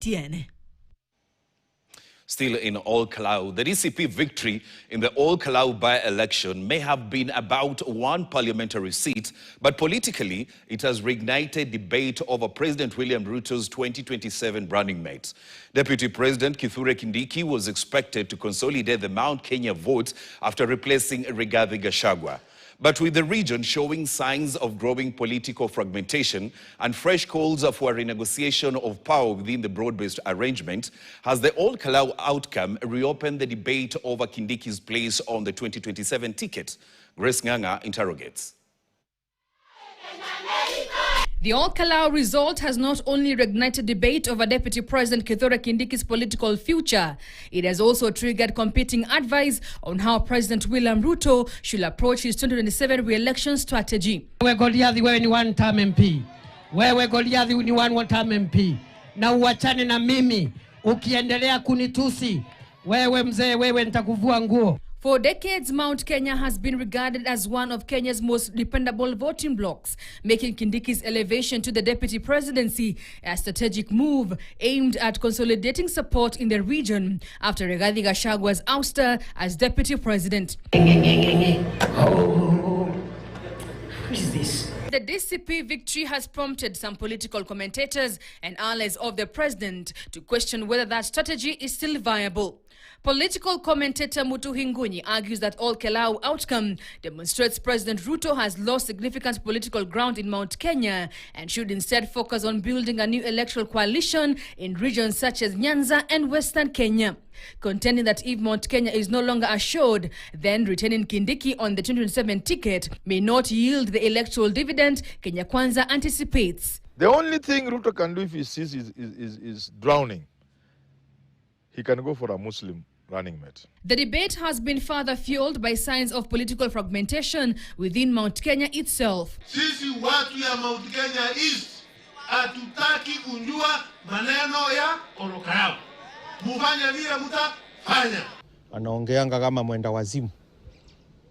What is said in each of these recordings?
tiene. Still in Kalou, the DCP victory in the Kalou by-election may have been about one parliamentary seat, but politically it has reignited debate over President William Ruto's 2027 running mate. Deputy President Kindiki was expected to consolidate the Mount Kenya vote after replacing Rigathi Gachagua. But with the region showing signs of growing political fragmentation and fresh calls for a renegotiation of power within the broad-based arrangement, has the Kalou outcome reopened the debate over Kindiki's place on the 2027 ticket? Grace Nganga interrogates. The Kalou result has not only reignited debate over Deputy President Kindiki's political future, it has also triggered competing advice on how President William Ruto should approach his 2027 re-election strategy. Wewe Goliathi, wewe ni one-term MP. Wewe Goliathi ni one-term MP. Na uachane na mimi, ukiendelea kunitusi. Wewe mzee, wewe nitakuvua nguo. For decades, Mount Kenya has been regarded as one of Kenya's most dependable voting blocs, making Kindiki's elevation to the deputy presidency a strategic move aimed at consolidating support in the region after Rigathi Gachagua's ouster as deputy president. Oh, what is this? The DCP victory has prompted some political commentators and allies of the president to question whether that strategy is still viable. Political commentator Mutuhingunyi argues that Kalou outcome demonstrates President Ruto has lost significant political ground in Mount Kenya and should instead focus on building a new electoral coalition in regions such as Nyanza and Western Kenya, contending that if Mount Kenya is no longer assured, then retaining Kindiki on the 2027 ticket may not yield the electoral dividend Kenya Kwanza anticipates. The only thing Ruto can do if he sees is drowning, he can go for a Muslim running mate. The debate has been further fueled by signs of political fragmentation within Mount Kenya itself. Sisi watu ya Mount Kenya East hatutaki kunjua maneno ya Kalou. Mufanya vile mtafanya. Anaongeanga kama mwenda wazimu.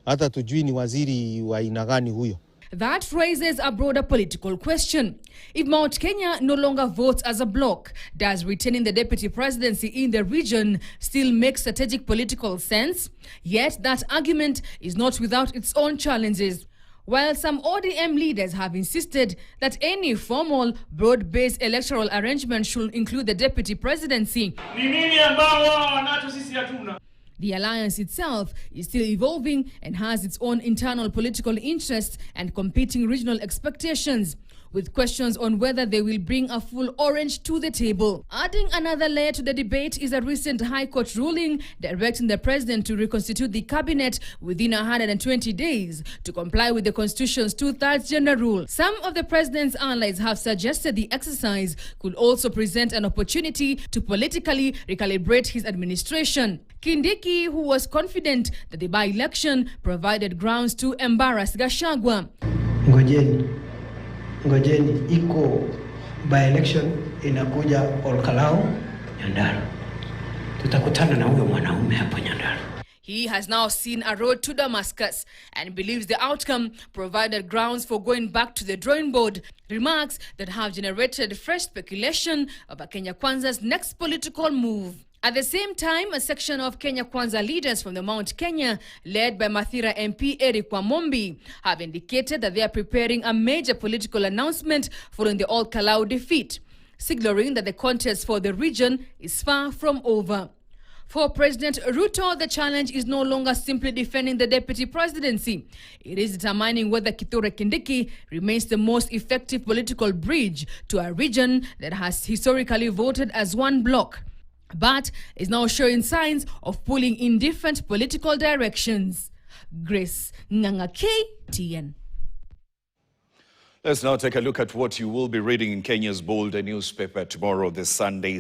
Hata tujui ni waziri wa aina gani huyo. That raises a broader political question. If Mount Kenya no longer votes as a bloc, does retaining the deputy presidency in the region still make strategic political sense? Yet that argument is not without its own challenges. While some ODM leaders have insisted that any formal, broad-based electoral arrangement should include the deputy presidency, the alliance itself is still evolving and has its own internal political interests and competing regional expectations, with questions on whether they will bring a full orange to the table. Adding another layer to the debate is a recent High Court ruling directing the president to reconstitute the cabinet within 120 days to comply with the Constitution's 2/3 gender rule. Some of the president's allies have suggested the exercise could also present an opportunity to politically recalibrate his administration. Kindiki, who was confident that the by-election provided grounds to embarrass Gachagua. Ngojeni iko by-election inakuja Kalou Nyandarua. Tutakutana na huyo mwanaume hapo Nyandarua. He has now seen a road to Damascus and believes the outcome provided grounds for going back to the drawing board, remarks that have generated fresh speculation about Kenya Kwanza's next political move. At the same time, a section of Kenya Kwanza leaders from the Mount Kenya, led by Mathira MP Eric Wamombi, have indicated that they are preparing a major political announcement following the Kalou defeat, signaling that the contest for the region is far from over. For President Ruto, the challenge is no longer simply defending the deputy presidency. It is determining whether Kindiki remains the most effective political bridge to a region that has historically voted as one bloc, but is now showing signs of pulling in different political directions. Grace Nganga, KTN. Let's now take a look at what you will be reading in Kenya's bold newspaper tomorrow, this Sunday.